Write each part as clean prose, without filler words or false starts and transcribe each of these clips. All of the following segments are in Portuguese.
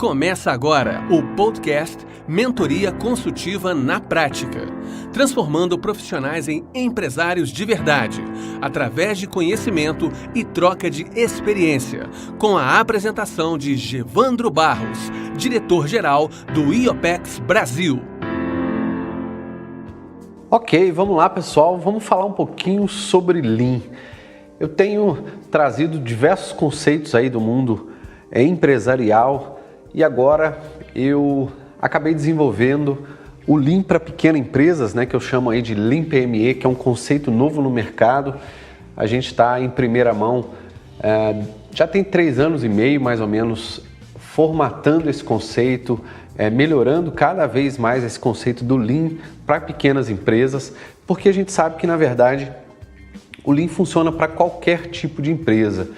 Começa agora o podcast Mentoria Consultiva na Prática, transformando profissionais em empresários de verdade, através de conhecimento e troca de experiência, com a apresentação de Gevandro Barros, diretor-geral do IOPEX Brasil. Ok, vamos lá pessoal, vamos falar um pouquinho sobre Lean. Eu tenho trazido diversos conceitos aí do mundo empresarial e agora eu acabei desenvolvendo o Lean para pequenas empresas, que eu chamo aí de Lean PME, que é um conceito novo no mercado. A gente está em primeira mão, já tem 3 anos e meio mais ou menos, formatando esse conceito, melhorando cada vez mais esse conceito do Lean para pequenas empresas, porque a gente sabe que na verdade o Lean funciona para qualquer tipo de empresa.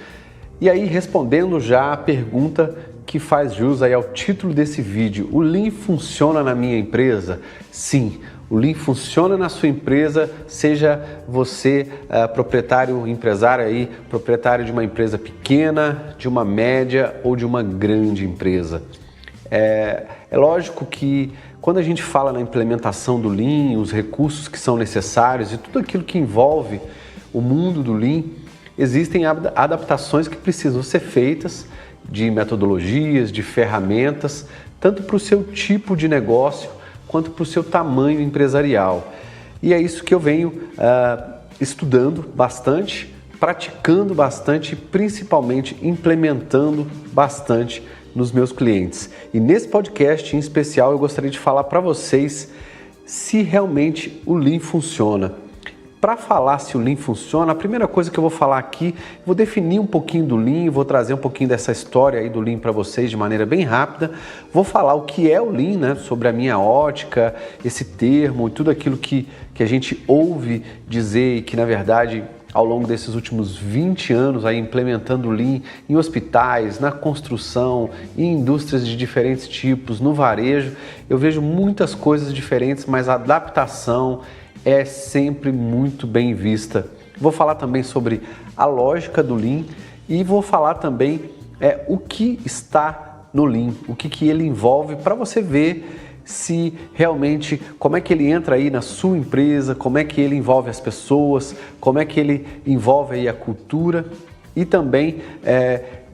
E aí, respondendo já a pergunta que faz jus aí ao título desse vídeo, o Lean funciona na minha empresa? Sim, o Lean funciona na sua empresa, seja você proprietário, empresário aí, proprietário de uma empresa pequena, de uma média ou de uma grande empresa. É lógico que quando a gente fala na implementação do Lean, os recursos que são necessários e tudo aquilo que envolve o mundo do Lean, existem adaptações que precisam ser feitas de metodologias, de ferramentas, tanto para o seu tipo de negócio quanto para o seu tamanho empresarial. E é isso que eu venho estudando bastante, praticando bastante e principalmente implementando bastante nos meus clientes. E nesse podcast em especial eu gostaria de falar para vocês se realmente o Lean funciona. Para falar se o Lean funciona, a primeira coisa que eu vou falar aqui, vou definir um pouquinho do Lean, vou trazer um pouquinho dessa história aí do Lean para vocês de maneira bem rápida. Vou falar o que é o Lean, sobre a minha ótica, esse termo e tudo aquilo que a gente ouve dizer e que na verdade ao longo desses últimos 20 anos aí implementando o Lean em hospitais, na construção, em indústrias de diferentes tipos, no varejo, eu vejo muitas coisas diferentes, mas a adaptação é sempre muito bem vista. Vou falar também sobre a lógica do Lean e vou falar também o que está no Lean, o que ele envolve para você ver se realmente, como é que ele entra aí na sua empresa, como é que ele envolve as pessoas, como é que ele envolve aí a cultura e também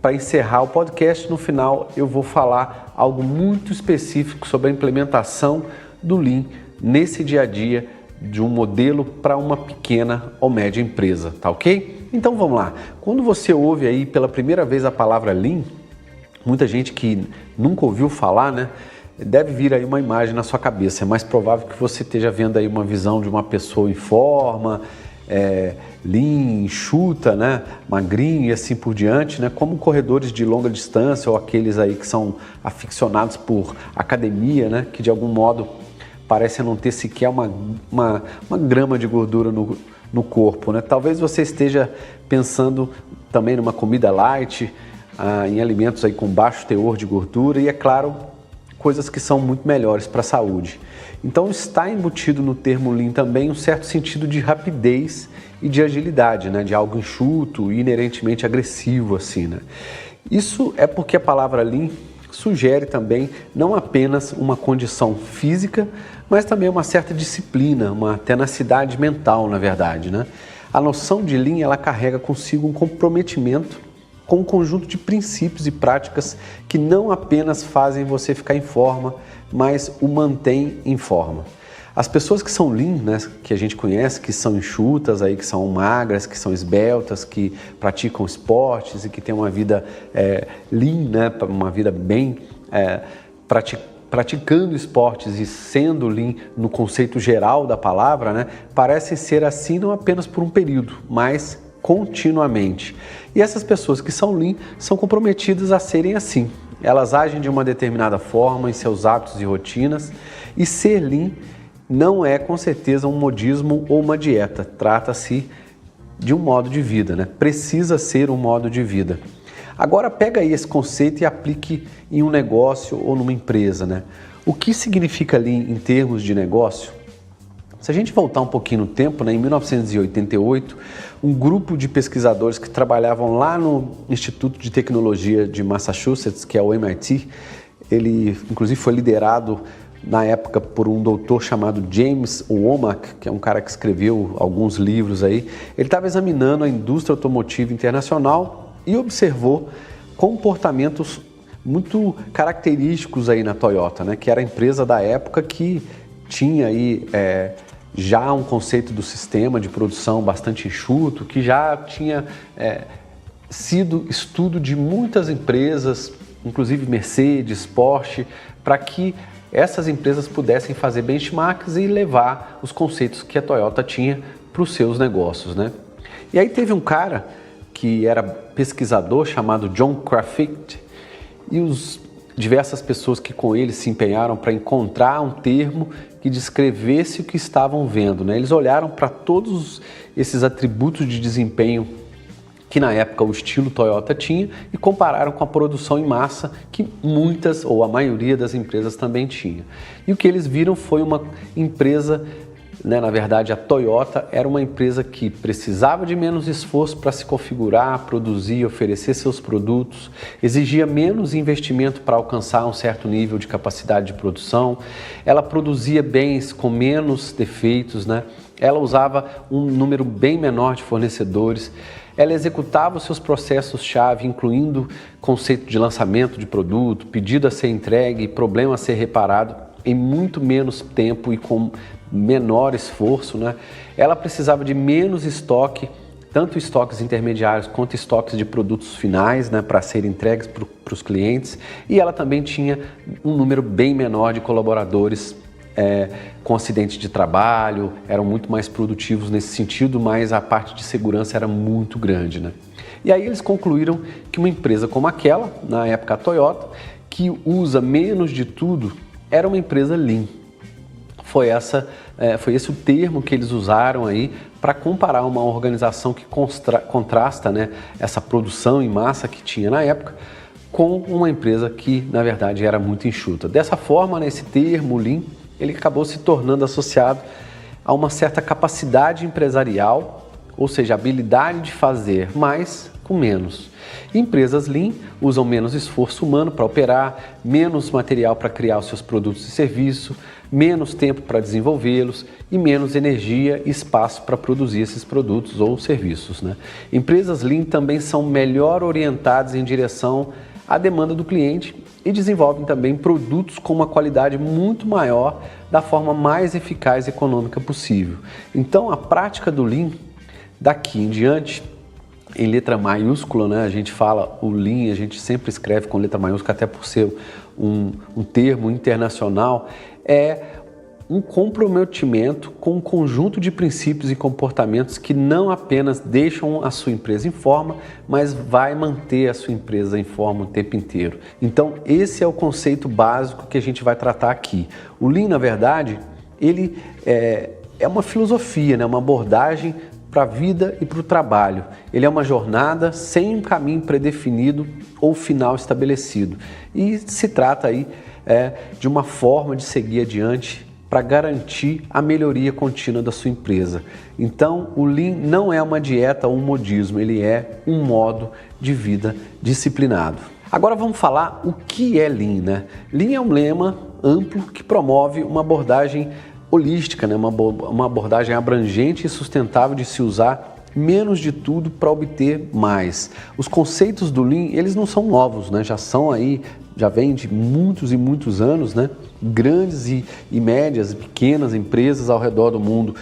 para encerrar o podcast, no final eu vou falar algo muito específico sobre a implementação do Lean nesse dia a dia de um modelo para uma pequena ou média empresa, tá ok? Então vamos lá. Quando você ouve aí pela primeira vez a palavra Lean, muita gente que nunca ouviu falar, deve vir aí uma imagem na sua cabeça. É mais provável que você esteja vendo aí uma visão de uma pessoa em forma, lean, enxuta, magrinho e assim por diante, como corredores de longa distância ou aqueles aí que são aficionados por academia, que de algum modo parece não ter sequer uma grama de gordura no corpo, Talvez você esteja pensando também numa comida light, em alimentos aí com baixo teor de gordura e, é claro, coisas que são muito melhores para a saúde. Então está embutido no termo Lean também um certo sentido de rapidez e de agilidade, de algo enxuto e inerentemente agressivo assim, Isso é porque a palavra Lean sugere também não apenas uma condição física, mas também uma certa disciplina, uma tenacidade mental, na verdade, A noção de Lean, ela carrega consigo um comprometimento com um conjunto de princípios e práticas que não apenas fazem você ficar em forma, mas o mantém em forma. As pessoas que são Lean, que a gente conhece, que são enxutas, aí, que são magras, que são esbeltas, que praticam esportes e que têm uma vida Lean, uma vida bem praticando esportes e sendo Lean no conceito geral da palavra, parecem ser assim não apenas por um período, mas continuamente. E essas pessoas que são Lean são comprometidas a serem assim. Elas agem de uma determinada forma em seus hábitos e rotinas e ser Lean não é com certeza um modismo ou uma dieta. Trata-se de um modo de vida, Precisa ser um modo de vida. Agora pega aí esse conceito e aplique em um negócio ou numa empresa, O que significa Lean em termos de negócio? Se a gente voltar um pouquinho no tempo, em 1988, um grupo de pesquisadores que trabalhavam lá no Instituto de Tecnologia de Massachusetts, que é o MIT, ele inclusive foi liderado na época por um doutor chamado James Womack, que é um cara que escreveu alguns livros aí. Ele estava examinando a indústria automotiva internacional e observou comportamentos muito característicos aí na Toyota, né? Que era a empresa da época que tinha aí já um conceito do sistema de produção bastante enxuto, que já tinha sido estudo de muitas empresas, inclusive Mercedes, Porsche, para que essas empresas pudessem fazer benchmarks e levar os conceitos que a Toyota tinha para os seus negócios, né? E aí teve um cara que era pesquisador chamado John Krafft e diversas pessoas que com ele se empenharam para encontrar um termo que descrevesse o que estavam vendo, né? Eles olharam para todos esses atributos de desempenho que na época o estilo Toyota tinha e compararam com a produção em massa que muitas ou a maioria das empresas também tinha. E o que eles viram foi uma empresa, né, na verdade a Toyota era uma empresa que precisava de menos esforço para se configurar, produzir, oferecer seus produtos, exigia menos investimento para alcançar um certo nível de capacidade de produção, ela produzia bens com menos defeitos, né? Ela usava um número bem menor de fornecedores, ela executava os seus processos-chave, incluindo conceito de lançamento de produto, pedido a ser entregue, problema a ser reparado em muito menos tempo e com menor esforço, né? Ela precisava de menos estoque, tanto estoques intermediários quanto estoques de produtos finais, né, para serem entregues para os clientes, e ela também tinha um número bem menor de colaboradores com acidente de trabalho, eram muito mais produtivos nesse sentido, mas a parte de segurança era muito grande, né? E aí eles concluíram que uma empresa como aquela, na época a Toyota, que usa menos de tudo, era uma empresa Lean. Foi esse o termo que eles usaram aí para comparar uma organização que contrasta, né, essa produção em massa que tinha na época com uma empresa que, na verdade, era muito enxuta. Dessa forma, nesse termo Lean, ele acabou se tornando associado a uma certa capacidade empresarial, ou seja, habilidade de fazer mais com menos. Empresas Lean usam menos esforço humano para operar, menos material para criar os seus produtos e serviços, menos tempo para desenvolvê-los e menos energia e espaço para produzir esses produtos ou serviços, né? Empresas Lean também são melhor orientadas em direção à demanda do cliente e desenvolvem também produtos com uma qualidade muito maior da forma mais eficaz e econômica possível. Então, a prática do Lean, daqui em diante, em letra maiúscula, né? A gente fala o Lean, a gente sempre escreve com letra maiúscula, até por ser um termo internacional, é um comprometimento com um conjunto de princípios e comportamentos que não apenas deixam a sua empresa em forma, mas vai manter a sua empresa em forma o tempo inteiro. Então, esse é o conceito básico que a gente vai tratar aqui. O Lean, na verdade, ele é uma filosofia, né? Uma abordagem para a vida e para o trabalho. Ele é uma jornada sem um caminho predefinido ou final estabelecido. E se trata aí de uma forma de seguir adiante para garantir a melhoria contínua da sua empresa. Então, o Lean não é uma dieta ou um modismo, ele é um modo de vida disciplinado. Agora vamos falar o que é Lean, né? Lean é um lema amplo que promove uma abordagem holística, né? Uma abordagem abrangente e sustentável de se usar menos de tudo para obter mais. Os conceitos do Lean, eles não são novos, né? Já vem de muitos e muitos anos, né? Grandes e médias, pequenas empresas ao redor do mundo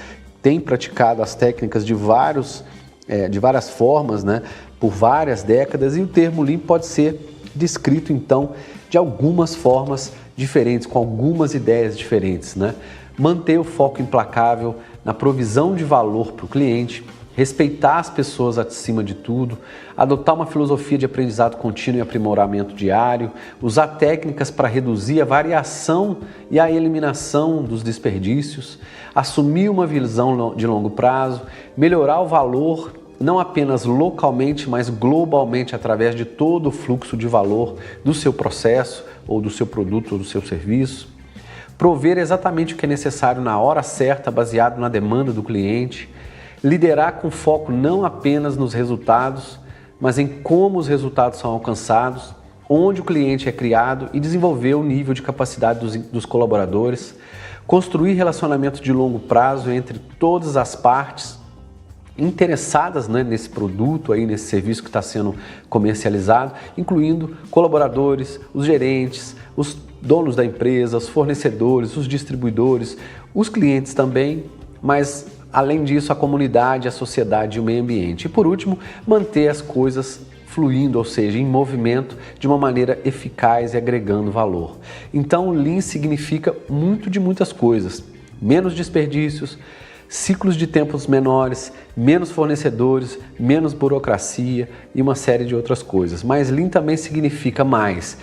têm praticado as técnicas de várias formas, né? Por várias décadas, e o termo Lean pode ser descrito então de algumas formas diferentes, com algumas ideias diferentes, né? Manter o foco implacável na provisão de valor para o cliente, respeitar as pessoas acima de tudo, adotar uma filosofia de aprendizado contínuo e aprimoramento diário, usar técnicas para reduzir a variação e a eliminação dos desperdícios, assumir uma visão de longo prazo, melhorar o valor não apenas localmente, mas globalmente através de todo o fluxo de valor do seu processo ou do seu produto ou do seu serviço, prover exatamente o que é necessário na hora certa, baseado na demanda do cliente, liderar com foco não apenas nos resultados, mas em como os resultados são alcançados, onde o cliente é criado e desenvolver o nível de capacidade dos colaboradores, construir relacionamento de longo prazo entre todas as partes interessadas, né, nesse produto, aí, nesse serviço que está sendo comercializado, incluindo colaboradores, os gerentes, os donos da empresa, os fornecedores, os distribuidores, os clientes também, mas além disso a comunidade, a sociedade e o meio ambiente. E por último, manter as coisas fluindo, ou seja, em movimento de uma maneira eficaz e agregando valor. Então, Lean significa muito de muitas coisas: menos desperdícios, ciclos de tempos menores, menos fornecedores, menos burocracia e uma série de outras coisas. Mas Lean também significa mais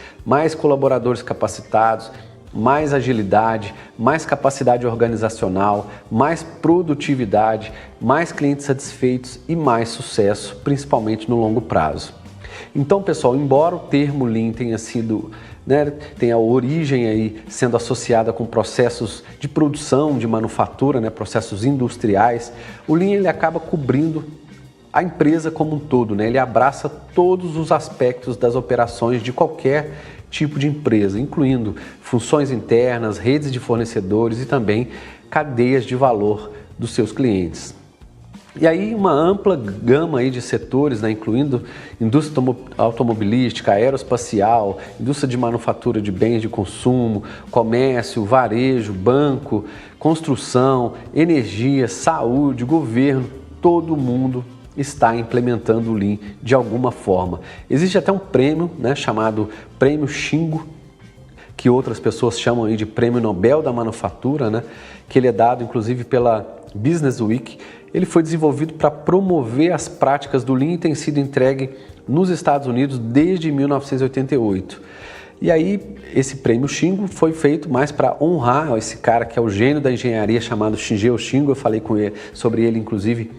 colaboradores capacitados, mais agilidade, mais capacidade organizacional, mais produtividade, mais clientes satisfeitos e mais sucesso, principalmente no longo prazo. Então, pessoal, embora o termo Lean tenha sido, tem a origem aí sendo associada com processos de produção, de manufatura, processos industriais, o Lean ele acaba cobrindo a empresa como um todo, ele abraça todos os aspectos das operações de qualquer tipo de empresa, incluindo funções internas, redes de fornecedores e também cadeias de valor dos seus clientes. E aí uma ampla gama aí de setores, incluindo indústria automobilística, aeroespacial, indústria de manufatura de bens de consumo, comércio, varejo, banco, construção, energia, saúde, governo, todo mundo está implementando o Lean de alguma forma. Existe até um prêmio, chamado Prêmio Xingu, que outras pessoas chamam aí de Prêmio Nobel da Manufatura, que ele é dado inclusive pela Business Week. Ele foi desenvolvido para promover as práticas do Lean e tem sido entregue nos Estados Unidos desde 1988. E aí esse prêmio Xingu foi feito mais para honrar esse cara que é o gênio da engenharia chamado Shigeo Xingu. Eu falei sobre ele inclusive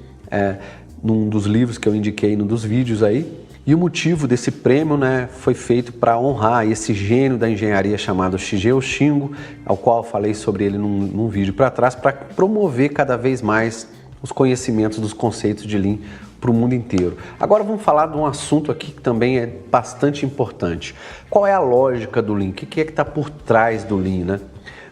num dos livros que eu indiquei, num dos vídeos aí. E o motivo desse prêmio foi feito para honrar esse gênio da engenharia chamado Shigeo Xingu, ao qual eu falei sobre ele num vídeo para trás, para promover cada vez mais os conhecimentos dos conceitos de Lean para o mundo inteiro. Agora vamos falar de um assunto aqui que também é bastante importante. Qual é a lógica do Lean? O que é que está por trás do Lean?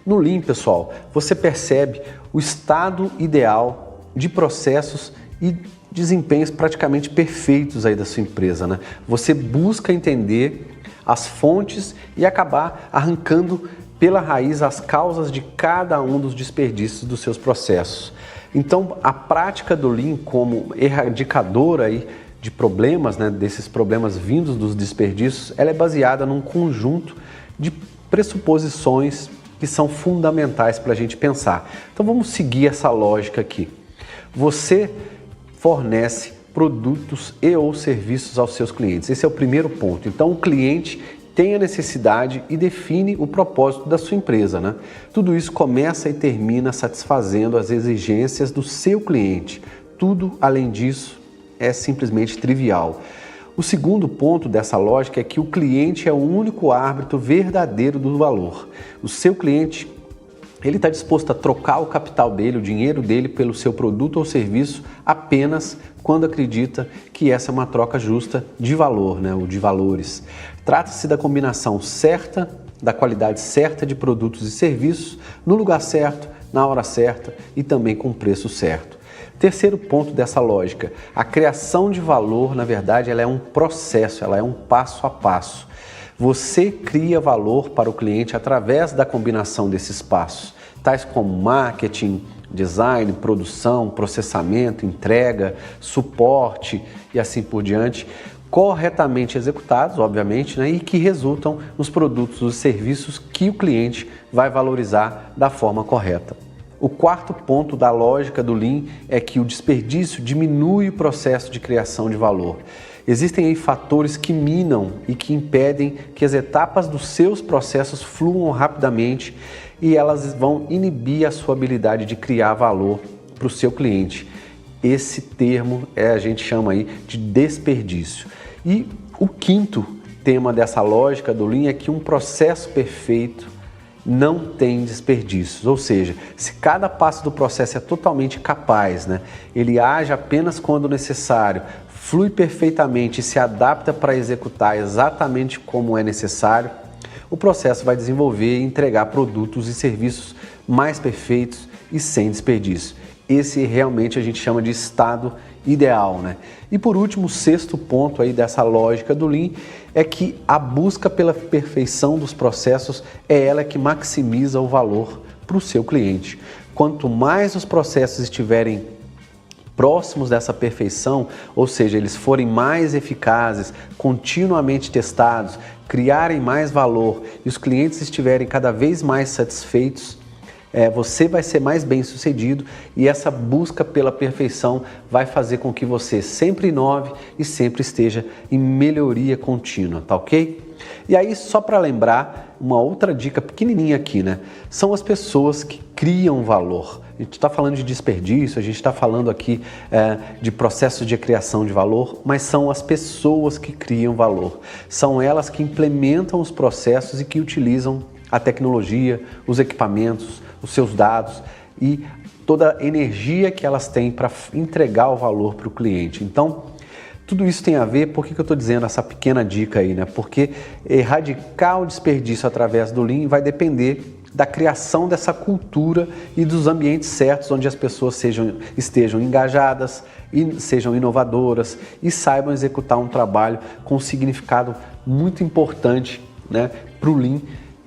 No Lean, pessoal, você percebe o estado ideal de processos e desempenhos praticamente perfeitos aí da sua empresa. Você busca entender as fontes e acabar arrancando pela raiz as causas de cada um dos desperdícios dos seus processos. Então, a prática do Lean como erradicadora aí de problemas, desses problemas vindos dos desperdícios, ela é baseada num conjunto de pressuposições que são fundamentais para a gente pensar. Então, vamos seguir essa lógica aqui. Você fornece produtos e ou serviços aos seus clientes. Esse é o primeiro ponto. Então, o cliente tem a necessidade e define o propósito da sua empresa. Tudo isso começa e termina satisfazendo as exigências do seu cliente. Tudo além disso é simplesmente trivial. O segundo ponto dessa lógica é que o cliente é o único árbitro verdadeiro do valor. O seu cliente ele está disposto a trocar o capital dele, o dinheiro dele, pelo seu produto ou serviço apenas quando acredita que essa é uma troca justa de valor, ou de valores. Trata-se da combinação certa, da qualidade certa de produtos e serviços, no lugar certo, na hora certa e também com o preço certo. Terceiro ponto dessa lógica, a criação de valor, na verdade, ela é um processo, ela é um passo a passo. Você cria valor para o cliente através da combinação desses passos, tais como marketing, design, produção, processamento, entrega, suporte e assim por diante, corretamente executados, obviamente, e que resultam nos produtos e serviços que o cliente vai valorizar da forma correta. O quarto ponto da lógica do Lean é que o desperdício diminui o processo de criação de valor. Existem aí fatores que minam e que impedem que as etapas dos seus processos fluam rapidamente e elas vão inibir a sua habilidade de criar valor para o seu cliente. Esse termo a gente chama aí de desperdício. E o quinto tema dessa lógica do Lean é que um processo perfeito não tem desperdícios, ou seja, se cada passo do processo é totalmente capaz, ele age apenas quando necessário, flui perfeitamente e se adapta para executar exatamente como é necessário, o processo vai desenvolver e entregar produtos e serviços mais perfeitos e sem desperdício. Esse realmente a gente chama de estado ideal, né? E por último, o sexto ponto aí dessa lógica do Lean é que a busca pela perfeição dos processos é ela que maximiza o valor para o seu cliente. Quanto mais os processos estiverem próximos dessa perfeição, ou seja, eles forem mais eficazes, continuamente testados, criarem mais valor e os clientes estiverem cada vez mais satisfeitos, você vai ser mais bem sucedido e essa busca pela perfeição vai fazer com que você sempre inove e sempre esteja em melhoria contínua, tá ok? E aí, só para lembrar, uma outra dica pequenininha aqui, né? São as pessoas que criam valor. A gente está falando de desperdício, a gente está falando aqui de processo de criação de valor, mas são as pessoas que criam valor. São elas que implementam os processos e que utilizam a tecnologia, os equipamentos, os seus dados e toda a energia que elas têm para entregar o valor para o cliente. Então, tudo isso tem a ver, por que eu estou dizendo essa pequena dica aí, né? Porque erradicar o desperdício através do Lean vai depender da criação dessa cultura e dos ambientes certos onde as pessoas estejam engajadas, e sejam inovadoras e saibam executar um trabalho com um significado muito importante, né, para o Lean,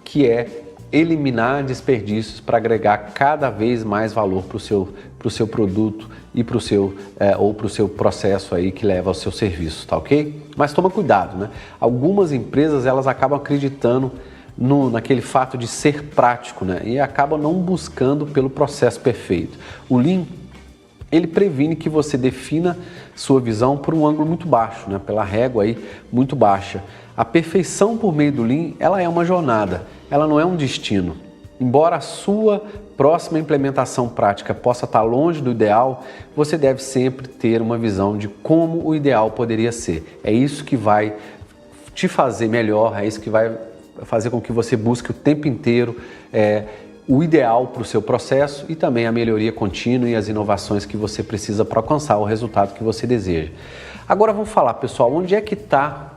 que é eliminar desperdícios para agregar cada vez mais valor para o seu produto e para o seu processo aí que leva ao seu serviço, tá ok? Mas toma cuidado, né? Algumas empresas elas acabam acreditando naquele fato de ser prático, né? E acabam não buscando pelo processo perfeito. O Lean, ele previne que você defina sua visão por um ângulo muito baixo, né? Pela régua aí muito baixa. A perfeição por meio do Lean, ela é uma jornada, ela não é um destino. Embora a sua próxima implementação prática possa estar longe do ideal, você deve sempre ter uma visão de como o ideal poderia ser. É isso que vai te fazer melhor, é isso que vai fazer com que você busque o tempo inteiro o ideal para o seu processo e também a melhoria contínua e as inovações que você precisa para alcançar o resultado que você deseja. Agora vamos falar, pessoal, onde é que está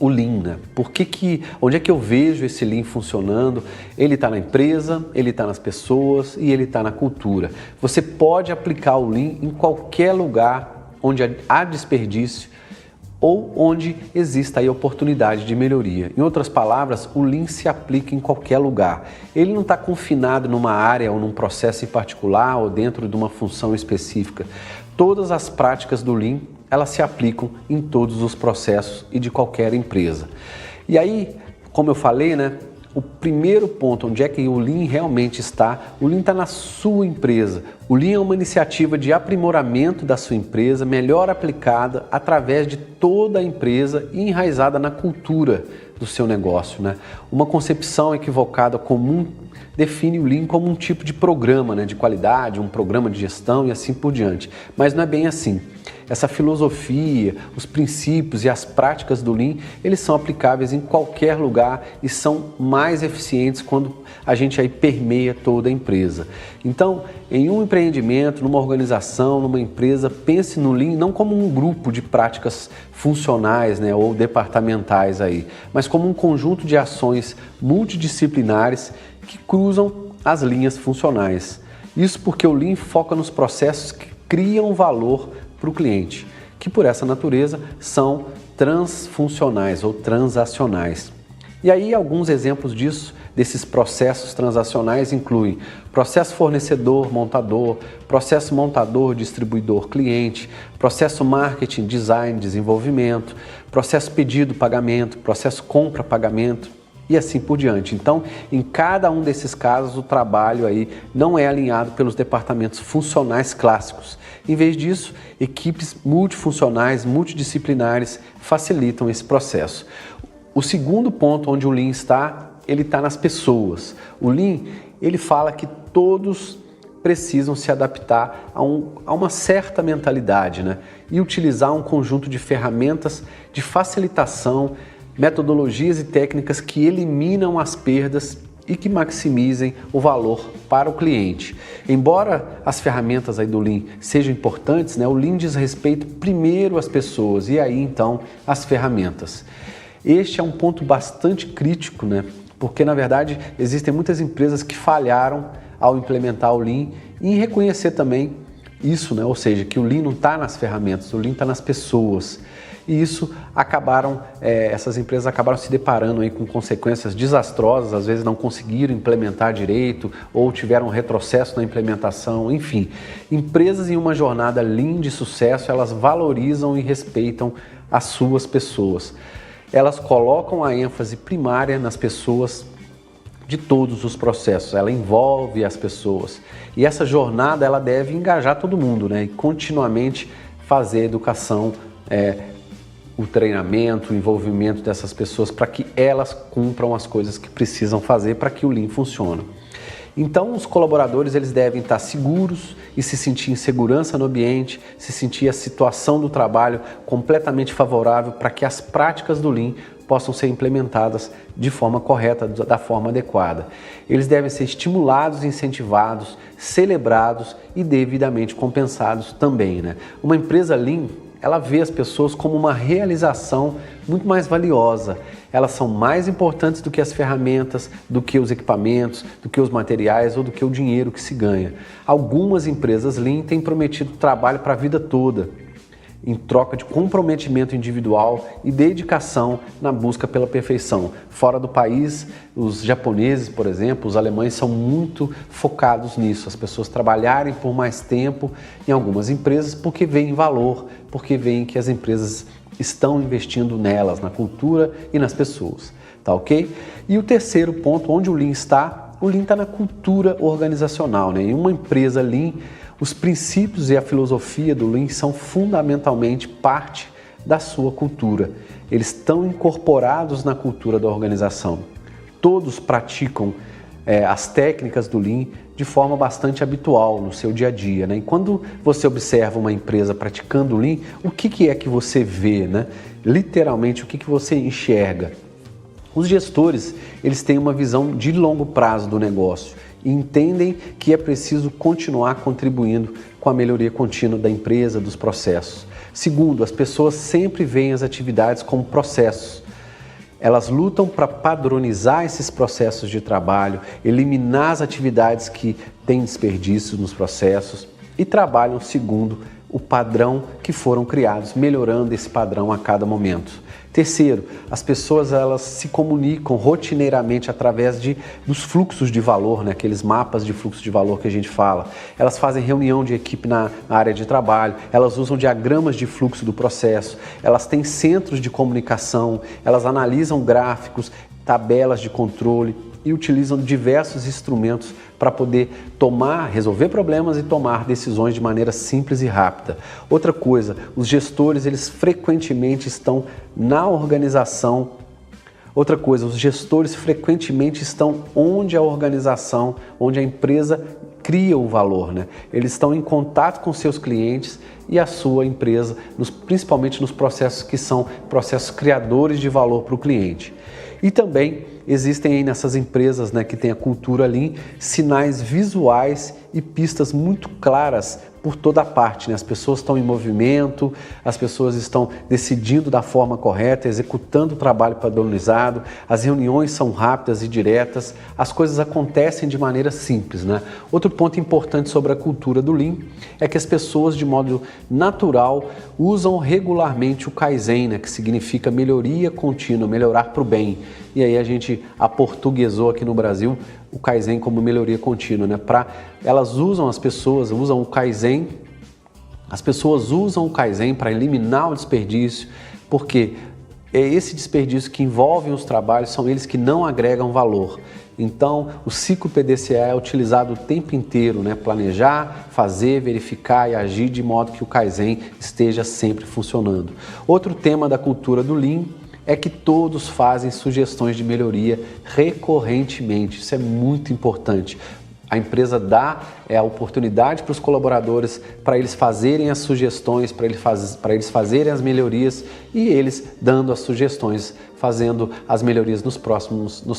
o Lean, né? Onde é que eu vejo esse Lean funcionando? Ele está na empresa, ele está nas pessoas e ele está na cultura. Você pode aplicar o Lean em qualquer lugar onde há desperdício ou onde exista aí oportunidade de melhoria. Em outras palavras, o Lean se aplica em qualquer lugar. Ele não está confinado numa área ou num processo em particular ou dentro de uma função específica. Todas as práticas do Lean, elas se aplicam em todos os processos e de qualquer empresa. E aí, como eu falei, né? O primeiro ponto, onde é que o Lean realmente está? O Lean está na sua empresa. O Lean é uma iniciativa de aprimoramento da sua empresa, melhor aplicada através de toda a empresa e enraizada na cultura do seu negócio, né? Uma concepção equivocada comum define o Lean como um tipo de programa, né, de qualidade, um programa de gestão e assim por diante. Mas não é bem assim. Essa filosofia, os princípios e as práticas do Lean, eles são aplicáveis em qualquer lugar e são mais eficientes quando a gente aí permeia toda a empresa. Então, em um empreendimento, numa organização, numa empresa, pense no Lean não como um grupo de práticas funcionais, né, ou departamentais aí, mas como um conjunto de ações multidisciplinares que cruzam as linhas funcionais. Isso porque o Lean foca nos processos que criam valor para o cliente, que por essa natureza são transfuncionais ou transacionais. E aí alguns exemplos desses processos transacionais incluem processo fornecedor-montador, processo montador-distribuidor-cliente, processo marketing, design, desenvolvimento, processo pedido-pagamento, processo compra-pagamento, e assim por diante. Então, em cada um desses casos, o trabalho aí não é alinhado pelos departamentos funcionais clássicos. Em vez disso, equipes multifuncionais, multidisciplinares facilitam esse processo. O segundo ponto onde o Lean está, ele está nas pessoas. O Lean, ele fala que todos precisam se adaptar a uma certa mentalidade, né? E utilizar um conjunto de ferramentas de facilitação, metodologias e técnicas que eliminam as perdas e que maximizem o valor para o cliente. Embora as ferramentas aí do Lean sejam importantes, né, o Lean diz respeito primeiro às pessoas e aí então às ferramentas. Este é um ponto bastante crítico, né, porque na verdade existem muitas empresas que falharam ao implementar o Lean e em reconhecer também isso, né, ou seja, que o Lean não está nas ferramentas, o Lean está nas pessoas. E isso essas empresas acabaram se deparando aí com consequências desastrosas, às vezes não conseguiram implementar direito ou tiveram um retrocesso na implementação, enfim. Empresas em uma jornada Lean de sucesso, elas valorizam e respeitam as suas pessoas. Elas colocam a ênfase primária nas pessoas de todos os processos, ela envolve as pessoas. E essa jornada ela deve engajar todo mundo, né? E continuamente fazer a educação, o treinamento, o envolvimento dessas pessoas para que elas cumpram as coisas que precisam fazer para que o Lean funcione. Então, os colaboradores eles devem estar seguros e se sentir em segurança no ambiente, se sentir a situação do trabalho completamente favorável para que as práticas do Lean possam ser implementadas de forma correta, da forma adequada. Eles devem ser estimulados, incentivados, celebrados e devidamente compensados também, né? Uma empresa Lean, ela vê as pessoas como uma realização muito mais valiosa. Elas são mais importantes do que as ferramentas, do que os equipamentos, do que os materiais ou do que o dinheiro que se ganha. Algumas empresas Lean têm prometido trabalho para a vida toda, em troca de comprometimento individual e dedicação na busca pela perfeição. Fora do país, os japoneses, por exemplo, os alemães são muito focados nisso, as pessoas trabalharem por mais tempo em algumas empresas porque veem valor, porque veem que as empresas estão investindo nelas, na cultura e nas pessoas, tá ok? E o terceiro ponto, onde o Lean está na cultura organizacional, né? Em uma empresa Lean, os princípios e a filosofia do Lean são fundamentalmente parte da sua cultura. Eles estão incorporados na cultura da organização. Todos praticam as técnicas do Lean de forma bastante habitual no seu dia a dia, né? E quando você observa uma empresa praticando o Lean, o que é que você vê, né? Literalmente, o que você enxerga? Os gestores, eles têm uma visão de longo prazo do negócio e entendem que é preciso continuar contribuindo com a melhoria contínua da empresa, dos processos. Segundo, as pessoas sempre veem as atividades como processos. Elas lutam para padronizar esses processos de trabalho, eliminar as atividades que têm desperdício nos processos e trabalham segundo o padrão que foram criados, melhorando esse padrão a cada momento. Terceiro, as pessoas elas se comunicam rotineiramente através dos fluxos de valor, né? Aqueles mapas de fluxo de valor que a gente fala. Elas fazem reunião de equipe na área de trabalho, elas usam diagramas de fluxo do processo, elas têm centros de comunicação, elas analisam gráficos, tabelas de controle e utilizam diversos instrumentos para poder resolver problemas e tomar decisões de maneira simples e rápida. Outra coisa, os gestores, eles frequentemente estão na organização. Outra coisa, os gestores frequentemente estão onde a organização, onde a empresa cria o valor, né? Eles estão em contato com seus clientes e a sua empresa, principalmente nos processos que são processos criadores de valor para o cliente. E também existem aí nessas empresas, né, que tem a cultura Lean, sinais visuais e pistas muito claras por toda a parte, né? As pessoas estão em movimento, as pessoas estão decidindo da forma correta, executando o trabalho padronizado, as reuniões são rápidas e diretas, as coisas acontecem de maneira simples, né? Outro ponto importante sobre a cultura do Lean é que as pessoas, de modo natural, usam regularmente o Kaizen, né? Que significa melhoria contínua, melhorar para o bem. E aí a gente aportuguesou aqui no Brasil o Kaizen como melhoria contínua, né? As pessoas usam o Kaizen, as pessoas usam o Kaizen para eliminar o desperdício, porque é esse desperdício que envolve os trabalhos, são eles que não agregam valor. Então, o ciclo PDCA é utilizado o tempo inteiro, né? Planejar, fazer, verificar e agir de modo que o Kaizen esteja sempre funcionando. Outro tema da cultura do Lean é que todos fazem sugestões de melhoria recorrentemente. Isso é muito importante. A empresa dá a oportunidade para os colaboradores para eles fazerem as sugestões, para eles fazerem as melhorias e eles dando as sugestões, fazendo as melhorias nos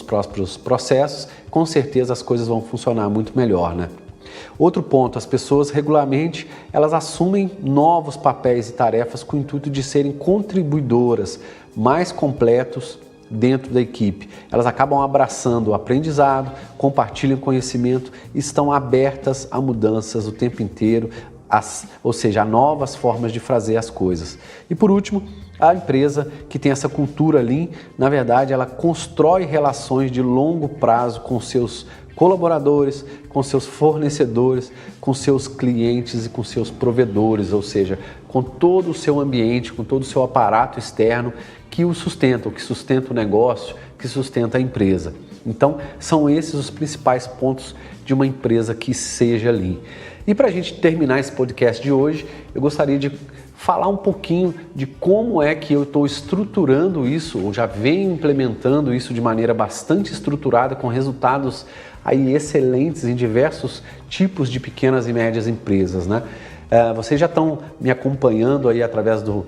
próprios processos. Com certeza as coisas vão funcionar muito melhor, né? Outro ponto, as pessoas regularmente elas assumem novos papéis e tarefas com o intuito de serem contribuidoras mais completos dentro da equipe. Elas acabam abraçando o aprendizado, compartilham conhecimento, estão abertas a mudanças o tempo inteiro, ou seja, a novas formas de fazer as coisas. E por último, a empresa que tem essa cultura Lean, na verdade, ela constrói relações de longo prazo com seus colaboradores, com seus fornecedores, com seus clientes e com seus provedores, ou seja, com todo o seu ambiente, com todo o seu aparato externo que o sustenta, que sustenta o negócio, que sustenta a empresa. Então, são esses os principais pontos de uma empresa que seja Lean. E para a gente terminar esse podcast de hoje, eu gostaria de falar um pouquinho de como é que eu estou estruturando isso, ou já venho implementando isso de maneira bastante estruturada, com resultados aí excelentes em diversos tipos de pequenas e médias empresas, né? Vocês já estão me acompanhando aí através do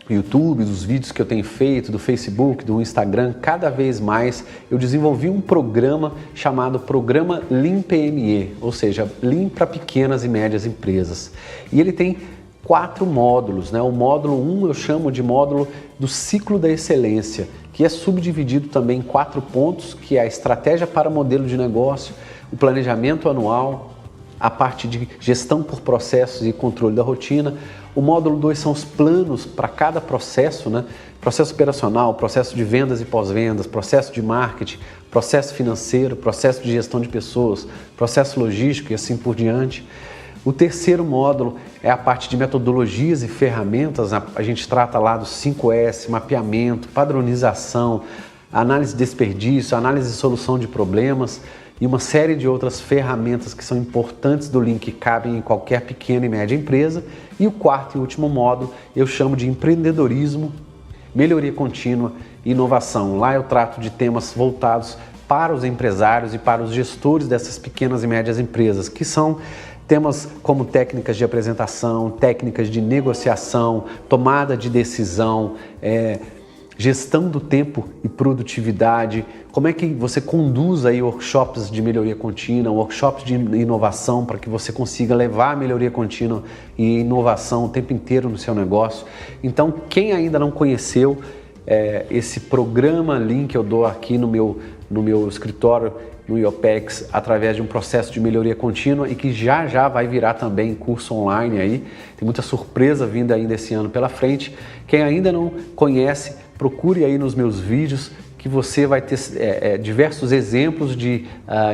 YouTube, dos vídeos que eu tenho feito, do Facebook, do Instagram. Cada vez mais eu desenvolvi um programa chamado Programa Lean PME, ou seja, Lean para pequenas e médias empresas. E ele tem 4 módulos, né? O módulo 1 eu chamo de módulo do ciclo da excelência, que é subdividido também em 4 pontos, que é a estratégia para modelo de negócio, o planejamento anual, a parte de gestão por processos e controle da rotina. O módulo 2 são os planos para cada processo, né? Processo operacional, processo de vendas e pós-vendas, processo de marketing, processo financeiro, processo de gestão de pessoas, processo logístico e assim por diante. O terceiro módulo é a parte de metodologias e ferramentas. A gente trata lá dos 5S, mapeamento, padronização, análise de desperdício, análise de solução de problemas e uma série de outras ferramentas que são importantes do Lean, que cabem em qualquer pequena e média empresa. E o quarto e último módulo eu chamo de empreendedorismo, melhoria contínua e inovação. Lá eu trato de temas voltados para os empresários e para os gestores dessas pequenas e médias empresas, que são temas como técnicas de apresentação, técnicas de negociação, tomada de decisão, gestão do tempo e produtividade, como é que você conduz aí workshops de melhoria contínua, workshops de inovação para que você consiga levar a melhoria contínua e inovação o tempo inteiro no seu negócio. Então, quem ainda não conheceu esse programa Lean que eu dou aqui no meu escritório, no IOPEX, através de um processo de melhoria contínua e que já vai virar também curso online aí. Tem muita surpresa vindo ainda esse ano pela frente. Quem ainda não conhece, procure aí nos meus vídeos que você vai ter diversos exemplos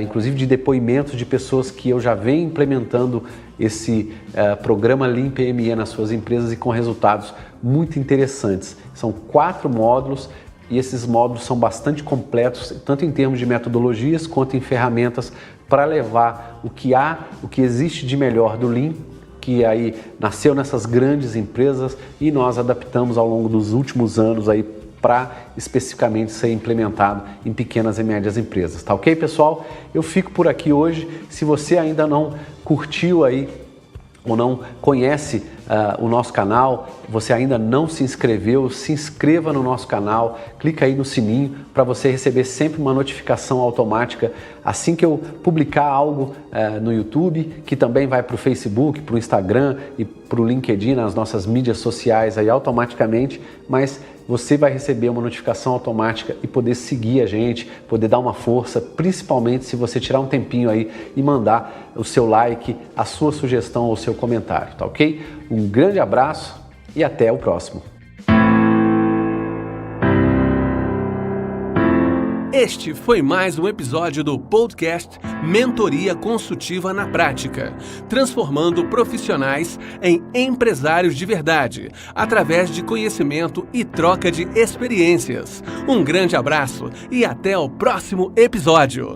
inclusive de depoimentos de pessoas que eu já venho implementando esse programa Lean PME nas suas empresas e com resultados muito interessantes. São 4 módulos. E esses módulos são bastante completos, tanto em termos de metodologias quanto em ferramentas para levar o que existe de melhor do Lean, que aí nasceu nessas grandes empresas e nós adaptamos ao longo dos últimos anos aí para especificamente ser implementado em pequenas e médias empresas. Tá ok, pessoal? Eu fico por aqui hoje. Se você ainda não curtiu aí ou não conhece o nosso canal, você ainda não se inscreveu, se inscreva no nosso canal, clica aí no sininho para você receber sempre uma notificação automática assim que eu publicar algo no YouTube, que também vai para o Facebook, para o Instagram e para o LinkedIn, nas nossas mídias sociais aí automaticamente, mas você vai receber uma notificação automática e poder seguir a gente, poder dar uma força, principalmente se você tirar um tempinho aí e mandar o seu like, a sua sugestão ou o seu comentário, tá ok? Um grande abraço e até o próximo. Este foi mais um episódio do podcast Mentoria Consultiva na Prática, transformando profissionais em empresários de verdade, através de conhecimento e troca de experiências. Um grande abraço e até o próximo episódio.